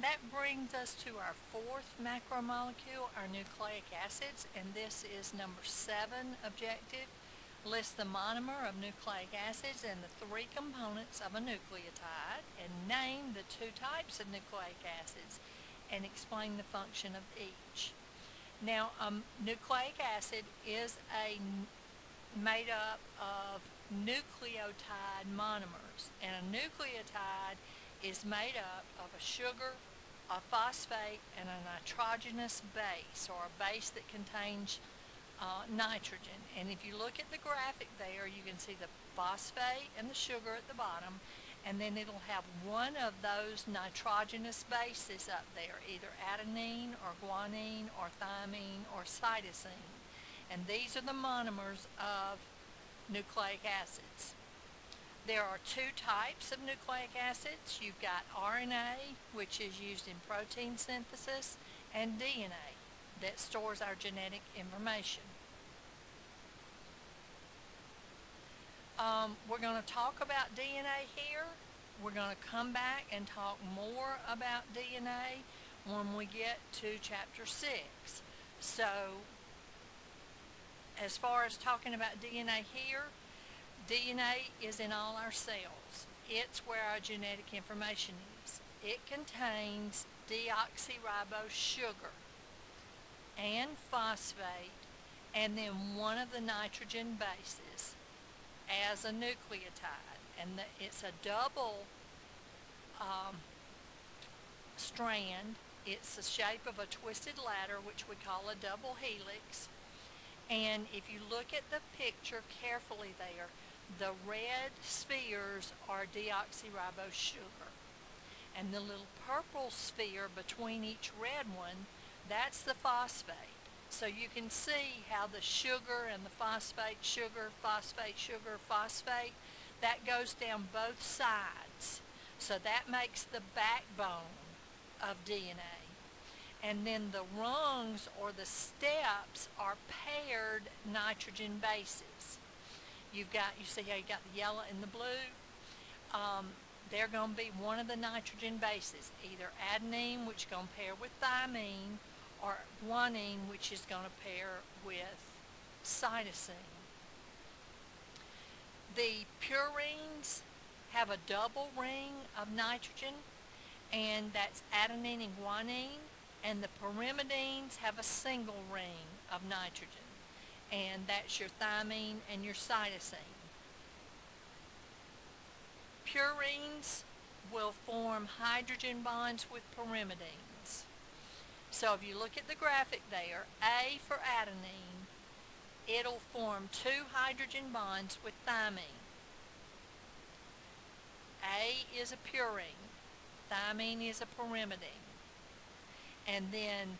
And that brings us to our fourth macromolecule, our nucleic acids, and this is number 7 objective. List the monomer of nucleic acids and the 3 components of a nucleotide, and name the 2 types of nucleic acids, and explain the function of each. Now, nucleic acid is made up of nucleotide monomers, and a nucleotide is made up of a sugar, a phosphate, and a nitrogenous base, or a base that contains nitrogen. And if you look at the graphic there, you can see the phosphate and the sugar at the bottom, and then it'll have one of those nitrogenous bases up there, either adenine or guanine or thymine or cytosine. And these are the monomers of nucleic acids. There are 2 types of nucleic acids. You've got RNA, which is used in protein synthesis, and DNA, that stores our genetic information. We're going to talk about DNA here. We're going to come back and talk more about DNA when we get to chapter 6. So, as far as talking about DNA here, DNA is in all our cells. It's where our genetic information is. It contains deoxyribose sugar and phosphate, and then one of the nitrogen bases as a nucleotide. And it's a double strand. It's the shape of a twisted ladder, which we call a double helix. And if you look at the picture carefully there, the red spheres are deoxyribose sugar. And the little purple sphere between each red one, that's the phosphate. So you can see how the sugar and the phosphate, sugar, phosphate, sugar, phosphate, that goes down both sides. So that makes the backbone of DNA. And then the rungs, or the steps, are paired nitrogen bases. You see how you got the yellow and the blue? They're going to be one of the nitrogen bases, either adenine, which is going to pair with thymine, or guanine, which is going to pair with cytosine. The purines have a double ring of nitrogen, and that's adenine and guanine, and the pyrimidines have a single ring of nitrogen, and that's your thymine and your cytosine. Purines will form hydrogen bonds with pyrimidines. So if you look at the graphic there, A for adenine, it'll form 2 hydrogen bonds with thymine. A is a purine, thymine is a pyrimidine. And then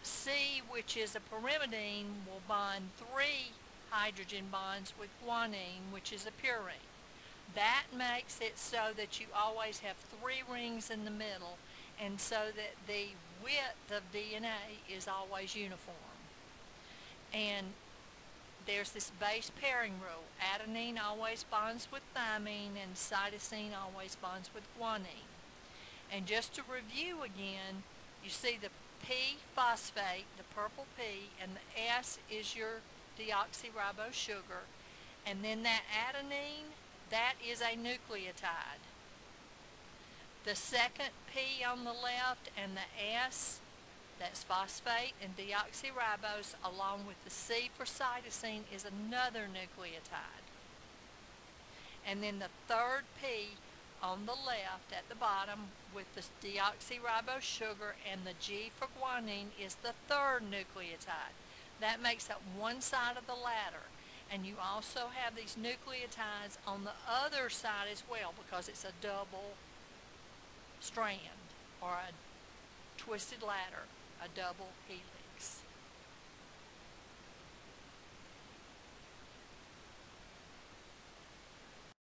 C, which is a pyrimidine, will bond 3 hydrogen bonds with guanine, which is a purine. That makes it so that you always have 3 rings in the middle, and so that the width of DNA is always uniform. And there's this base pairing rule. Adenine always bonds with thymine, and cytosine always bonds with guanine. And just to review again, you see the P phosphate, the purple P, and the S is your deoxyribose sugar. And then that adenine, that is a nucleotide. The second P on the left and the S, that's phosphate and deoxyribose, along with the C for cytosine, is another nucleotide. And then the third P on the left at the bottom with the deoxyribose sugar and the G for guanine is the third nucleotide. That makes up one side of the ladder. And you also have these nucleotides on the other side as well, because it's a double strand, or a twisted ladder, a double helix.